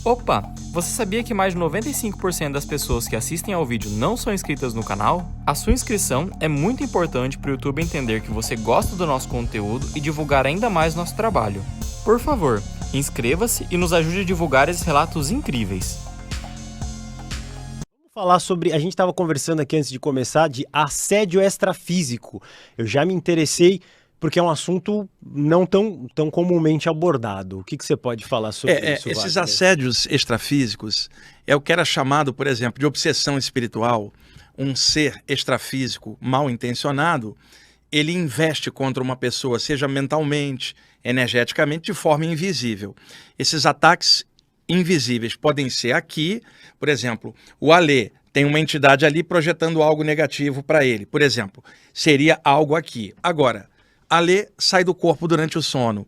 Opa! Você sabia que mais de 95% das pessoas que assistem ao vídeo não são inscritas no canal? A sua inscrição é muito importante para o YouTube entender que você gosta do nosso conteúdo e divulgar ainda mais nosso trabalho. Por favor, inscreva-se e nos ajude a divulgar esses relatos incríveis. Vamos falar sobre, a gente estava conversando aqui antes de começar, de assédio extrafísico. Eu já me interessei porque é um assunto não tão comumente abordado. O que você pode falar sobre isso, Esses Wagner? assédios extrafísicos é o que era chamado, por exemplo, de obsessão espiritual. Um ser extrafísico mal intencionado, ele investe contra uma pessoa, seja mentalmente, energeticamente, de forma invisível. Esses ataques invisíveis podem ser aqui, por exemplo, o Alê tem uma entidade ali projetando algo negativo para ele. Por exemplo, seria algo aqui. Agora, Alê sai do corpo durante o sono.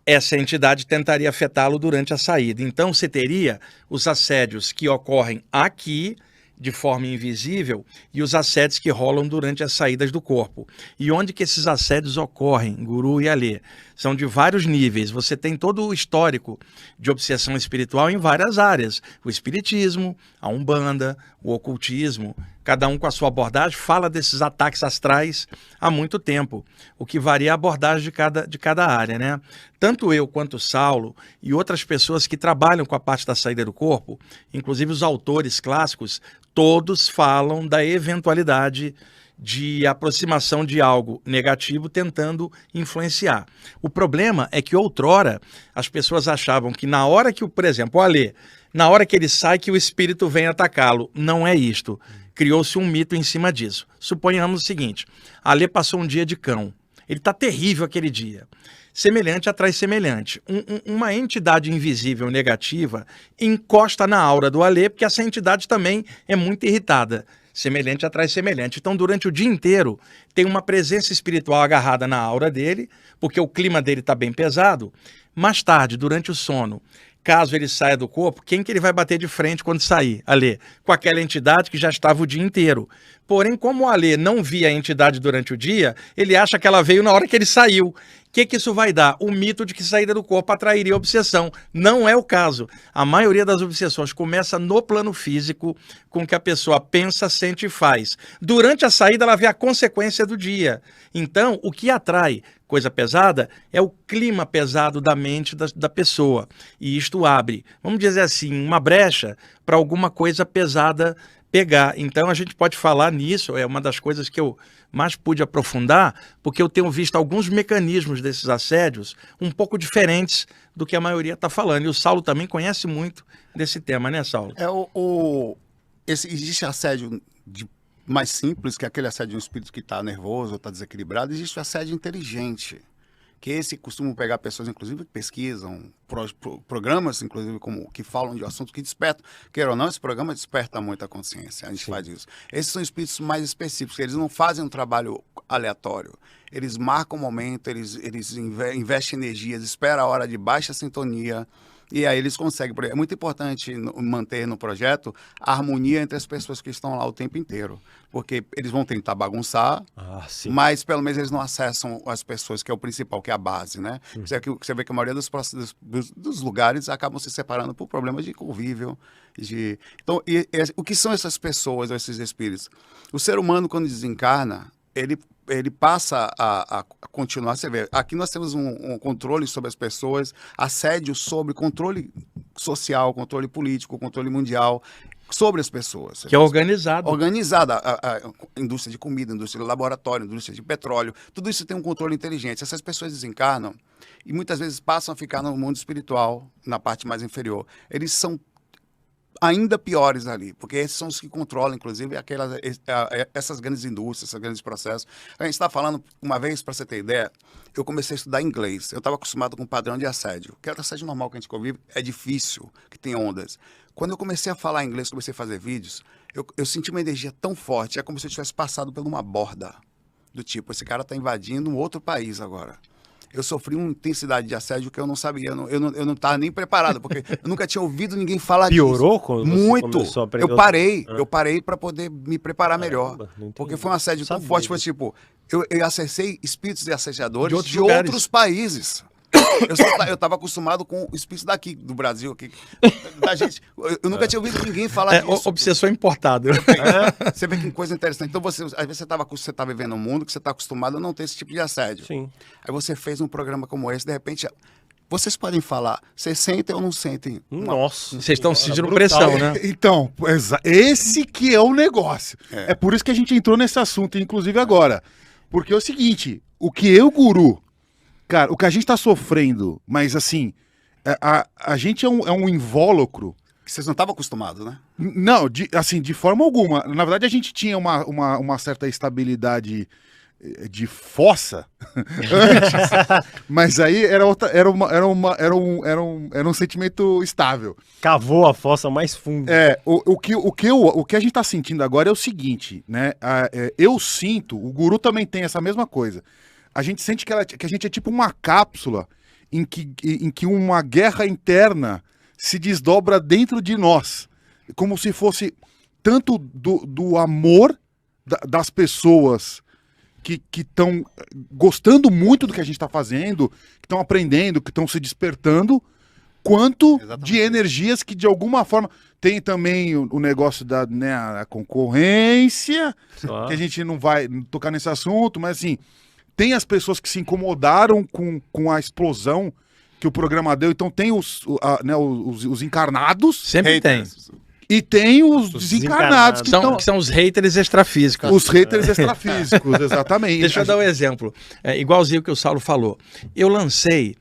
Essa entidade tentaria afetá-lo durante a saída. Então, você teria os assédios que ocorrem aqui, de forma invisível, e os assédios que rolam durante as saídas do corpo. E onde que esses assédios ocorrem, Guru e Alê? São de vários níveis. Você tem todo o histórico de obsessão espiritual em várias áreas. O espiritismo, a umbanda, o ocultismo, cada um com a sua abordagem, fala desses ataques astrais há muito tempo, o que varia a abordagem de cada área, né? Tanto eu quanto o Saulo e outras pessoas que trabalham com a parte da saída do corpo, inclusive os autores clássicos, todos falam da eventualidade de aproximação de algo negativo tentando influenciar. O problema é que outrora as pessoas achavam que na hora que, por exemplo, o Alê, na hora que ele sai, que o espírito vem atacá-lo. Não é isto. Criou-se um mito em cima disso. Suponhamos o seguinte, Alê passou um dia de cão. Ele está terrível aquele dia. Semelhante atrai semelhante. Uma entidade invisível negativa encosta na aura do Alê, porque essa entidade também é muito irritada. Semelhante atrai semelhante. Então, durante o dia inteiro, tem uma presença espiritual agarrada na aura dele, porque o clima dele está bem pesado. Mais tarde, durante o sono, caso ele saia do corpo, quem que ele vai bater de frente quando sair, Alê? Com aquela entidade que já estava o dia inteiro. Porém, como o Alê não via a entidade durante o dia, ele acha que ela veio na hora que ele saiu. O que isso vai dar? O mito de que saída do corpo atrairia obsessão. Não é o caso. A maioria das obsessões começa no plano físico, com o que a pessoa pensa, sente e faz. Durante a saída, ela vê a consequência do dia. Então, o que atrai coisa pesada é o clima pesado da mente da pessoa. E isto abre, vamos dizer assim, uma brecha para alguma coisa pesada pegar. Então a gente pode falar nisso, é uma das coisas que eu mais pude aprofundar, porque eu tenho visto alguns mecanismos desses assédios um pouco diferentes do que a maioria está falando. E o Saulo também conhece muito desse tema, né, Saulo? Existe assédio mais simples, que é aquele assédio de um espírito que está nervoso ou está desequilibrado. Existe o assédio inteligente, que esse costuma pegar pessoas, inclusive, que pesquisam, programas, inclusive, que falam de assuntos que despertam. Queira ou não, esse programa desperta muita consciência, a gente faz isso. Esses são espíritos mais específicos, eles não fazem um trabalho aleatório. Eles marcam o momento, eles investem energias, esperam a hora de baixa sintonia, e aí eles conseguem. É muito importante manter no projeto a harmonia entre as pessoas que estão lá o tempo inteiro. Porque eles vão tentar bagunçar, mas pelo menos eles não acessam as pessoas, que é o principal, que é a base, né? Você vê que a maioria dos lugares acabam se separando por problemas de convívio. Então, o que são essas pessoas, esses espíritos? O ser humano, quando desencarna, ele passa a continuar. Você vê, aqui nós temos um controle sobre as pessoas, assédio sobre controle social, controle político, controle mundial sobre as pessoas. Que é organizado. Organizada. A indústria de comida, indústria de laboratório, indústria de petróleo, tudo isso tem um controle inteligente. Essas pessoas desencarnam e muitas vezes passam a ficar no mundo espiritual, na parte mais inferior. Eles são ainda piores ali, porque esses são os que controlam, inclusive, essas grandes indústrias, esses grandes processos. A gente está falando, uma vez, para você ter ideia, eu comecei a estudar inglês. Eu estava acostumado com o padrão de assédio, que é o assédio normal que a gente convive, é difícil, que tem ondas. Quando eu comecei a falar inglês, comecei a fazer vídeos, eu senti uma energia tão forte, é como se eu tivesse passado por uma borda, do tipo, esse cara está invadindo um outro país agora. Eu sofri uma intensidade de assédio que eu não sabia, eu não estava nem preparado, porque eu nunca tinha ouvido ninguém falar disso. Piorou quando você começou a aprender? Eu parei para poder me preparar melhor, porque foi um assédio tão forte, foi tipo, eu acessei espíritos de assediadores de outros países. Eu tava acostumado com o espírito daqui, do Brasil, aqui, da gente. Eu nunca tinha ouvido ninguém falar disso. Obsessor importado. Você vê que coisa interessante. Então, às vezes você tá vivendo um mundo que você tá acostumado a não ter esse tipo de assédio. Sim. Aí você fez um programa como esse, de repente, vocês podem falar, vocês sentem ou não sentem? Nossa. Vocês estão sentindo brutal. pressão, né? Então, esse que é o negócio. É por isso que a gente entrou nesse assunto, inclusive agora. Porque é o seguinte, o que eu, Guru, cara, o que a gente tá sofrendo, mas assim, a gente é um invólucro. Que vocês não estavam acostumados, né? Não, de forma alguma. Na verdade, a gente tinha uma certa estabilidade de fossa antes, mas aí era um sentimento estável. Cavou a fossa mais fundo. O que a gente tá sentindo agora é o seguinte, né? Eu sinto, o Guru também tem essa mesma coisa. A gente sente que a gente é tipo uma cápsula em que uma guerra interna se desdobra dentro de nós, como se fosse tanto do amor das pessoas que estão gostando muito do que a gente está fazendo, que estão aprendendo, que estão se despertando, quanto de energias que de alguma forma... Tem também o negócio da, né, a concorrência, que a gente não vai tocar nesse assunto, mas assim, tem as pessoas que se incomodaram com a explosão que o programa deu, então tem os encarnados. Sempre tem. E tem os desencarnados, que são os haters extrafísicos. Os haters extrafísicos, exatamente. Deixa eu dar um exemplo. Igualzinho o que o Saulo falou. Eu lancei,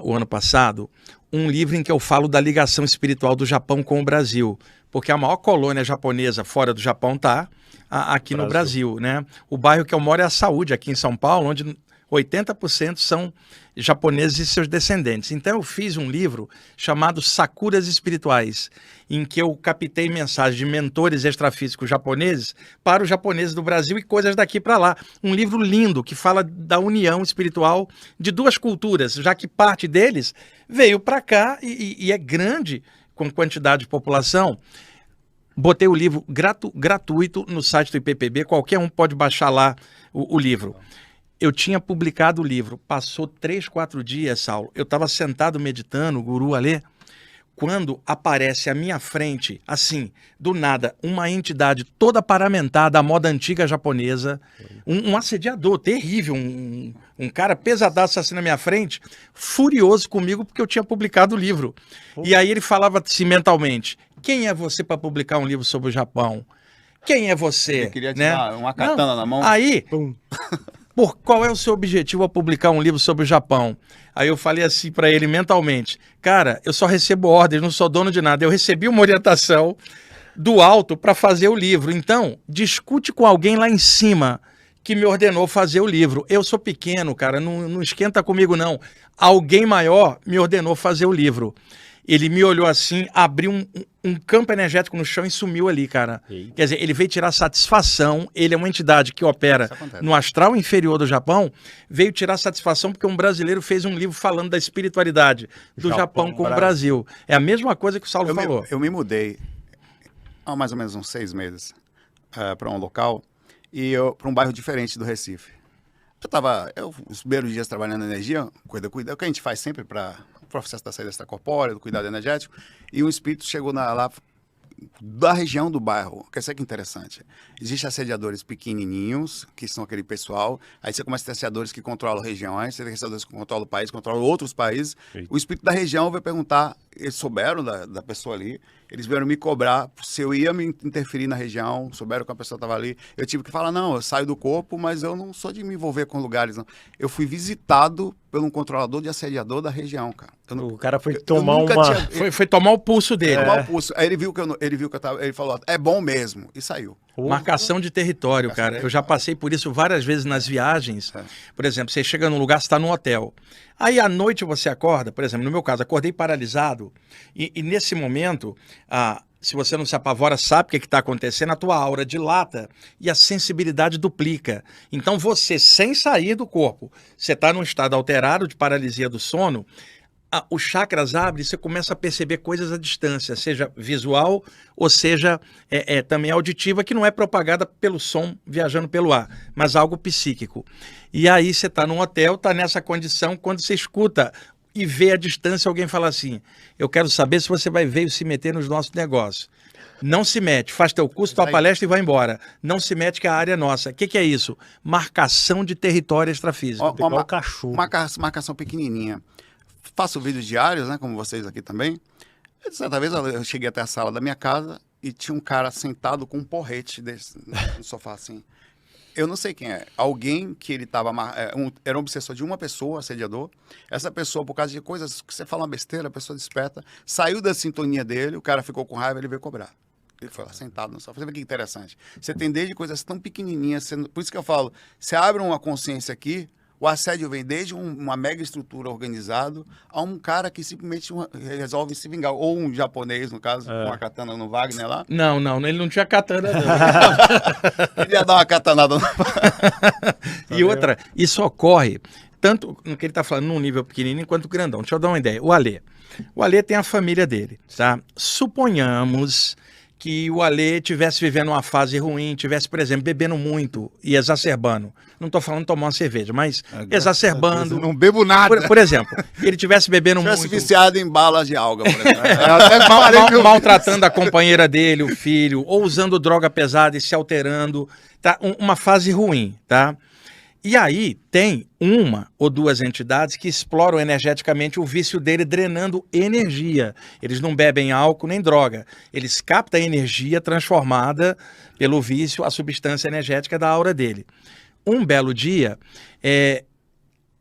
o ano passado, um livro em que eu falo da ligação espiritual do Japão com o Brasil. Porque a maior colônia japonesa fora do Japão está aqui no Brasil, né? O bairro que eu moro é a Saúde, aqui em São Paulo, onde 80% são japoneses e seus descendentes. Então eu fiz um livro chamado Sakuras Espirituais, em que eu captei mensagens de mentores extrafísicos japoneses para os japoneses do Brasil e coisas daqui para lá. Um livro lindo que fala da união espiritual de duas culturas, já que parte deles veio para cá e é grande com quantidade de população. Botei o livro gratuito no site do IPPB, qualquer um pode baixar lá o livro. Eu tinha publicado o livro, passou 3, 4 dias, Saulo, eu estava sentado meditando, o Guru Alê, quando aparece à minha frente, assim, do nada, uma entidade toda paramentada à moda antiga japonesa, um assediador terrível, um cara pesadaço assim na minha frente, furioso comigo porque eu tinha publicado o livro. E aí ele falava assim mentalmente, quem é você para publicar um livro sobre o Japão? Quem é você? Eu queria te né? dar uma katana na mão. Aí... qual é o seu objetivo ao publicar um livro sobre o Japão? Aí eu falei assim para ele mentalmente, cara, eu só recebo ordens, não sou dono de nada. Eu recebi uma orientação do alto para fazer o livro. Então, discute com alguém lá em cima que me ordenou fazer o livro. Eu sou pequeno, cara, não esquenta comigo não. Alguém maior me ordenou fazer o livro. Ele me olhou assim, abriu um campo energético no chão e sumiu ali, cara. Eita. Quer dizer, ele veio tirar satisfação, ele é uma entidade que opera no astral inferior do Japão, veio tirar satisfação porque um brasileiro fez um livro falando da espiritualidade do Japão com o Brasil. É a mesma coisa que o Saulo falou. Eu me mudei há mais ou menos uns 6 meses para um local e para um bairro diferente do Recife. Os primeiros dias trabalhando na energia, cuida, o que a gente faz sempre para o processo da saída extracorpórea, do cuidado energético, e um espírito chegou lá da região do bairro. Quer dizer que interessante. Existem assediadores pequenininhos, que são aquele pessoal, aí você começa a ter assediadores que controlam regiões, você tem assediadores que controlam o país, controlam outros países. Eita. O espírito da região vai perguntar, eles souberam da pessoa ali, eles vieram me cobrar se eu ia me interferir na região, souberam que a pessoa estava ali. Eu tive que falar, não, eu saio do corpo, mas eu não sou de me envolver com lugares, não. Eu fui visitado por um controlador de assediador da região, cara. O cara foi tomar Foi tomar o pulso dele. Tomar o pulso. Aí ele viu que eu tava, ele falou, é bom mesmo, e saiu. Marcação de território, cara. Eu já passei por isso várias vezes nas viagens. Por exemplo, você chega num lugar, você está num hotel. Aí à noite você acorda, por exemplo, no meu caso, acordei paralisado e nesse momento, se você não se apavora, sabe o que está acontecendo, a tua aura dilata e a sensibilidade duplica. Então você, sem sair do corpo, você está num estado alterado de paralisia do sono, os chakras abrem e você começa a perceber coisas à distância, seja visual ou seja também auditiva, que não é propagada pelo som viajando pelo ar, mas algo psíquico. E aí você está num hotel, está nessa condição, quando você escuta e vê à distância alguém falar assim, eu quero saber se você vai ver se meter nos nossos negócios. Não se mete, faz teu curso, tua palestra e vai embora. Não se mete que a área é nossa. O que é isso? Marcação de território extrafísico. Uma cachorro. Marcação pequenininha. Faço vídeos diários, né, como vocês aqui também. Certa vez eu cheguei até a sala da minha casa e tinha um cara sentado com um porrete desse, no sofá assim. Eu não sei quem é. Alguém que ele estava... era um obsessor de uma pessoa, assediador. Essa pessoa, por causa de coisas que você fala uma besteira, a pessoa desperta, saiu da sintonia dele, o cara ficou com raiva, ele veio cobrar. Ele foi lá sentado no sofá. Você vê que interessante. Você tem desde coisas tão pequenininhas, por isso que eu falo, você abre uma consciência aqui, o assédio vem desde uma mega estrutura organizada a um cara que simplesmente resolve se vingar. Ou um japonês, no caso, com uma katana no Wagner lá. Não, ele não tinha katana, não. Ele ia dar uma katanada no... E outra, isso ocorre tanto no que ele está falando num nível pequenininho quanto grandão. Deixa eu dar uma ideia. O Alê tem a família dele, tá? Suponhamos que o Alê estivesse vivendo uma fase ruim, estivesse, por exemplo, bebendo muito e exacerbando. Não estou falando de tomar uma cerveja, mas exacerbando. Não bebo nada. Por exemplo, ele estivesse bebendo muito. Estivesse viciado em balas de alga, por exemplo. Maltratando a companheira dele, o filho, ou usando droga pesada e se alterando. Tá? Uma fase ruim, tá? E aí tem uma ou duas entidades que exploram energeticamente o vício dele, drenando energia. Eles não bebem álcool nem droga. Eles captam a energia transformada pelo vício, a substância energética da aura dele. Um belo dia,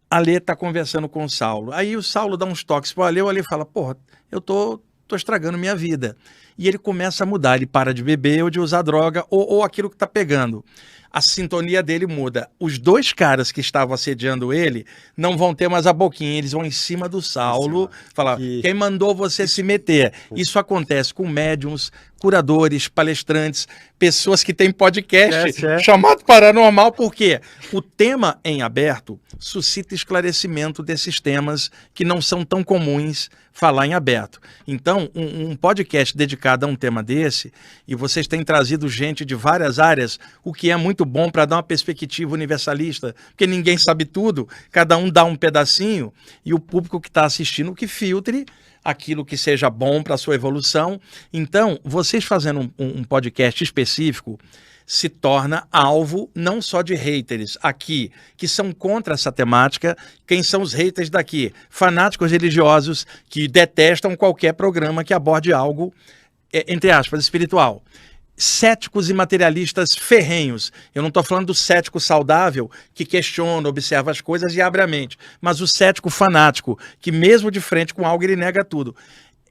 Alê está conversando com o Saulo. Aí o Saulo dá uns toques para o Alê fala, porra, eu tô estragando minha vida. E ele começa a mudar, ele para de beber ou de usar droga ou aquilo que está pegando. A sintonia dele muda. Os dois caras que estavam assediando ele não vão ter mais a boquinha, eles vão em cima do Saulo, falar, quem mandou você se meter? Isso acontece com médiums, curadores, palestrantes, pessoas que têm podcast chamado Paranormal, porque o tema em aberto suscita esclarecimento desses temas que não são tão comuns falar em aberto. Então, um podcast dedicado a um tema desse, e vocês têm trazido gente de várias áreas, o que é muito bom para dar uma perspectiva universalista, porque ninguém sabe tudo, cada um dá um pedacinho, e o público que está assistindo que filtre aquilo que seja bom para a sua evolução. Então, vocês fazendo um podcast específico, se torna alvo não só de haters aqui, que são contra essa temática. Quem são os haters daqui? Fanáticos religiosos que detestam qualquer programa que aborde algo, entre aspas, espiritual. Céticos e materialistas ferrenhos. Eu não estou falando do cético saudável que questiona, observa as coisas e abre a mente, mas o cético fanático, que mesmo de frente com algo ele nega tudo.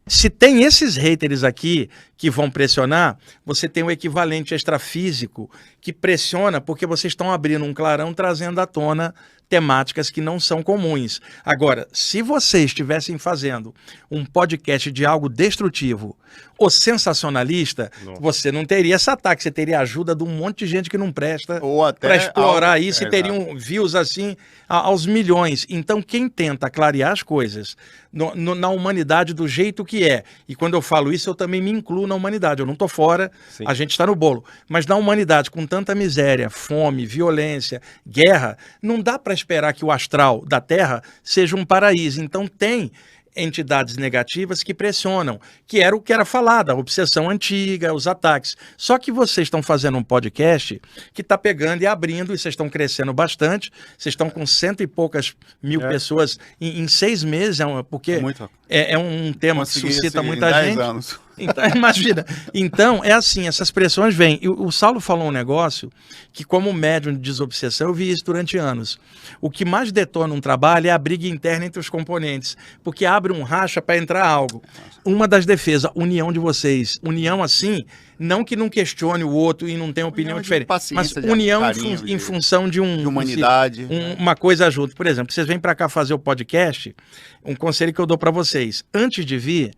Se tem esses haters aqui que vão pressionar, você tem o equivalente extrafísico que pressiona porque vocês estão abrindo um clarão, trazendo à tona temáticas que não são comuns. Agora, se vocês estivessem fazendo um podcast de algo destrutivo ou sensacionalista, você não teria esse ataque, você teria a ajuda de um monte de gente que não presta para explorar isso e teriam views assim aos milhões. Então, quem tenta clarear as coisas na humanidade do jeito que é, e quando eu falo isso, eu também me incluo na humanidade, eu não estou fora, a gente está no bolo, mas na humanidade, com tanta miséria, fome, violência, guerra, não dá para esperar que o astral da Terra seja um paraíso. Então tem entidades negativas que pressionam, que era o que era falado, a obsessão antiga, os ataques. Só que vocês estão fazendo um podcast que está pegando e abrindo, e vocês estão crescendo bastante, vocês estão com 100 e poucas mil pessoas em 6 meses, porque é um tema que suscita muita gente. Anos. Então, imagina. Então, é assim, essas pressões vêm. E o Saulo falou um negócio que, como médium de desobsessão, eu vi isso durante anos. O que mais detona um trabalho é a briga interna entre os componentes, porque abre um racha para entrar algo. Uma das defesas, união de vocês. União assim, não que não questione o outro e não tenha opinião diferente, mas união em função de de humanidade. Uma coisa junto. Por exemplo, vocês vêm para cá fazer o podcast, um conselho que eu dou para vocês. Antes de vir,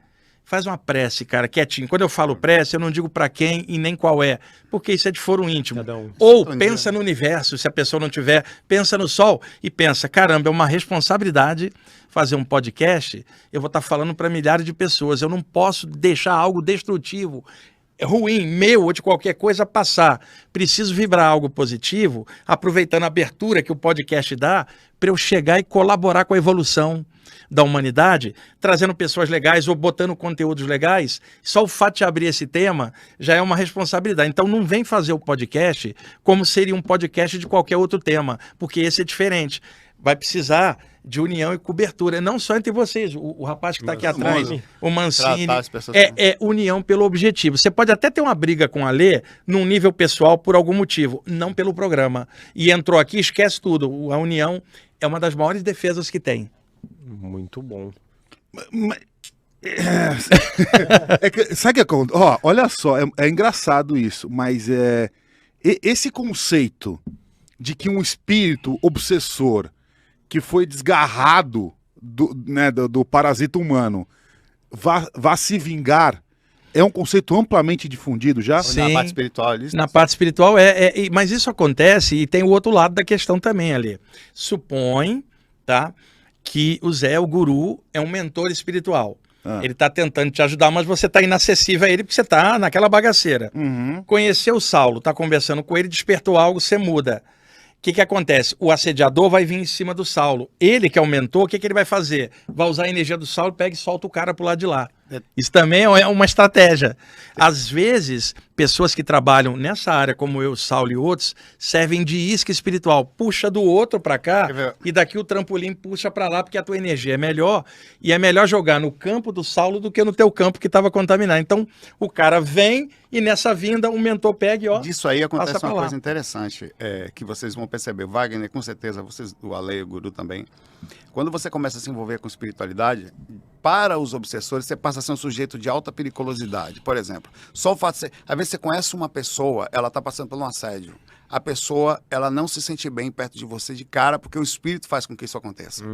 Faz uma prece, cara, quietinho. Quando eu falo prece, eu não digo para quem e nem qual é, porque isso é de foro íntimo. Cada um. Ou pensa no universo, se a pessoa não tiver, pensa no sol e pensa, caramba, é uma responsabilidade fazer um podcast, eu vou estar falando para milhares de pessoas, eu não posso deixar algo destrutivo, ruim, meu ou de qualquer coisa passar. Preciso vibrar algo positivo, aproveitando a abertura que o podcast dá, para eu chegar e colaborar com a evolução da humanidade, trazendo pessoas legais ou botando conteúdos legais. Só o fato de abrir esse tema já é uma responsabilidade. Então não vem fazer o podcast como seria um podcast de qualquer outro tema, porque esse é diferente. Vai precisar de união e cobertura, não só entre vocês, o rapaz que está aqui atrás, o Mancini, é união pelo objetivo. Você pode até ter uma briga com a Lê num nível pessoal por algum motivo, não pelo programa. E entrou aqui, esquece tudo. A união é uma das maiores defesas que tem. Muito bom. Sabe o que olha só, é engraçado isso, mas esse conceito de que um espírito obsessor que foi desgarrado do parasita humano vá se vingar é um conceito amplamente difundido já? Sim, na parte espiritual. Na parte espiritual mas isso acontece e tem o outro lado da questão também ali. Supõe, tá, que o Zé, o guru, é um mentor espiritual. Ele está tentando te ajudar, mas você está inacessível a ele porque você está naquela bagaceira. Conheceu o Saulo, está conversando com ele, despertou algo, você muda. O que acontece? O assediador vai vir em cima do Saulo. Ele, que é o mentor, o que ele vai fazer? Vai usar a energia do Saulo, pega e solta o cara pro lado de lá. Isso também é uma estratégia. Às vezes, pessoas que trabalham nessa área, como eu, Saulo e outros, servem de isca espiritual. Puxa do outro para cá e daqui o trampolim puxa para lá, porque a tua energia é melhor. E é melhor jogar no campo do Saulo do que no teu campo que estava contaminado. Então, o cara vem e nessa vinda o mentor pega e disso aí acontece uma coisa interessante, que vocês vão perceber. Wagner, com certeza, vocês, o Ale, o Guru também. Quando você começa a se envolver com espiritualidade, para os obsessores, você passa a ser um sujeito de alta periculosidade. Por exemplo, só o fato de você... Às vezes você conhece uma pessoa, ela está passando por um assédio. A pessoa, ela não se sente bem perto de você de cara, porque o espírito faz com que isso aconteça.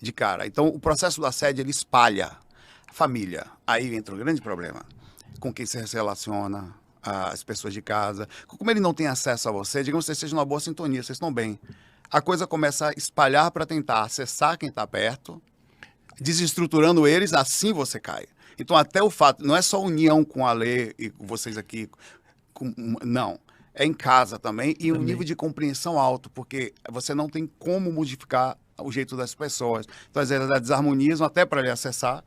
De cara. Então, o processo do assédio, ele espalha a família. Aí entra um grande problema. Com quem você se relaciona, as pessoas de casa. Como ele não tem acesso a você, digamos que você esteja numa boa sintonia, vocês estão bem. A coisa começa a espalhar para tentar acessar quem está perto, desestruturando eles, assim você cai. Então, até o fato, não é só união com a Lê e com vocês aqui, não. É em casa também, e um nível de compreensão alto, porque você não tem como modificar o jeito das pessoas. Então, às vezes, desarmonizam até para lhe acessar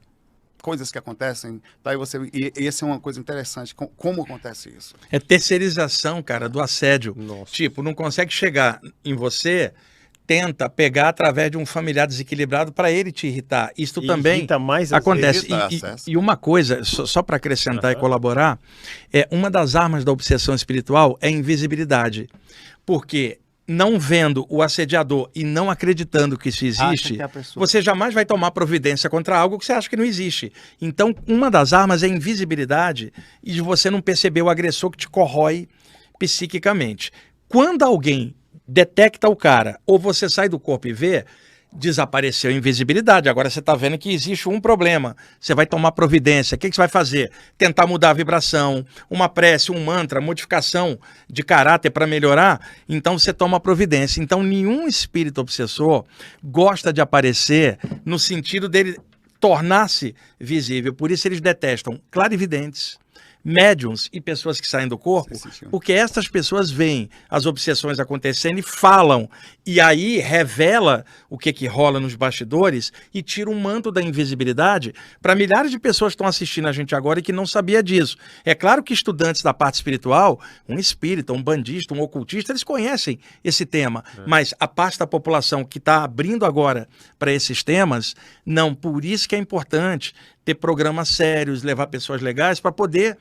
coisas que acontecem. Tá? E essa é uma coisa interessante, como acontece isso. É terceirização, cara, do assédio. Nossa. Tipo, não consegue chegar em você, tenta pegar através de um familiar desequilibrado para ele te irritar. Isso também mais acontece. E uma coisa, só para acrescentar e colaborar, uma das armas da obsessão espiritual é a invisibilidade. Porque não vendo o assediador e não acreditando que isso existe, você jamais vai tomar providência contra algo que você acha que não existe. Então, uma das armas é a invisibilidade e de você não perceber o agressor que te corrói psiquicamente. Quando alguém detecta o cara, ou você sai do corpo e vê, desapareceu a invisibilidade. Agora você está vendo que existe um problema. Você vai tomar providência. O que você vai fazer? Tentar mudar a vibração, uma prece, um mantra, modificação de caráter para melhorar. Então você toma providência. Então nenhum espírito obsessor gosta de aparecer no sentido dele tornar-se visível. Por isso eles detestam clarividentes, médiums e pessoas que saem do corpo, porque essas pessoas veem as obsessões acontecendo e falam, e aí revela o que rola nos bastidores e tira um manto da invisibilidade para milhares de pessoas que estão assistindo a gente agora e que não sabia disso. É claro que estudantes da parte espiritual, um espírita, um bandista, um ocultista, eles conhecem esse tema, mas a parte da população que está abrindo agora para esses temas, não. Por isso que é importante ter programas sérios, levar pessoas legais para poder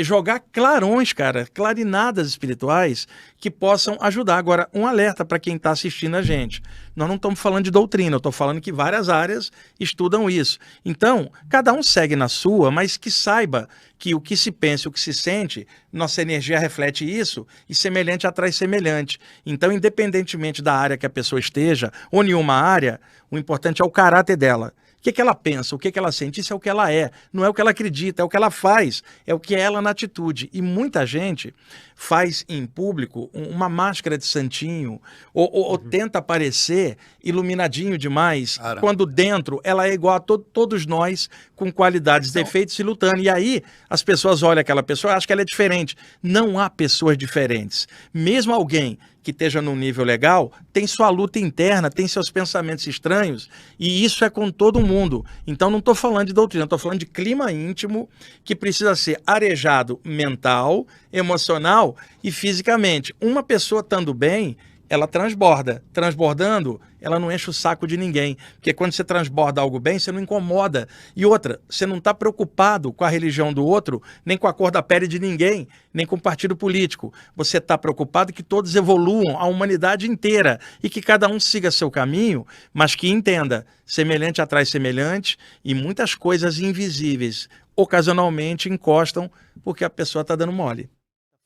jogar clarões, cara, clarinadas espirituais que possam ajudar. Agora, um alerta para quem está assistindo a gente. Nós não estamos falando de doutrina, eu estou falando que várias áreas estudam isso. Então, cada um segue na sua, mas que saiba que o que se pensa, o que se sente, nossa energia reflete isso e semelhante atrai semelhante. Então, independentemente da área que a pessoa esteja ou nenhuma área, o importante é o caráter dela. O que ela pensa, o que ela sente, isso é o que ela é, não é o que ela acredita, é o que ela faz, é o que é ela na atitude. E muita gente faz em público uma máscara de santinho, ou tenta parecer iluminadinho demais, quando dentro ela é igual a todos nós, com qualidades, defeitos e lutando. E aí as pessoas olham aquela pessoa e acham que ela é diferente. Não há pessoas diferentes. Mesmo alguém que esteja num nível legal, tem sua luta interna, tem seus pensamentos estranhos, e isso é com todo mundo. Então não estou falando de doutrina, estou falando de clima íntimo que precisa ser arejado mental, emocional e fisicamente. Uma pessoa estando bem, ela transborda. Transbordando, ela não enche o saco de ninguém. Porque quando você transborda algo bem, você não incomoda. E outra, você não está preocupado com a religião do outro, nem com a cor da pele de ninguém, nem com o partido político. Você está preocupado que todos evoluam, a humanidade inteira, e que cada um siga seu caminho, mas que entenda, semelhante atrai semelhante, e muitas coisas invisíveis ocasionalmente encostam porque a pessoa está dando mole.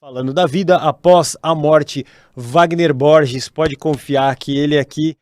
Falando da vida após a morte, Wagner Borges, pode confiar que ele aqui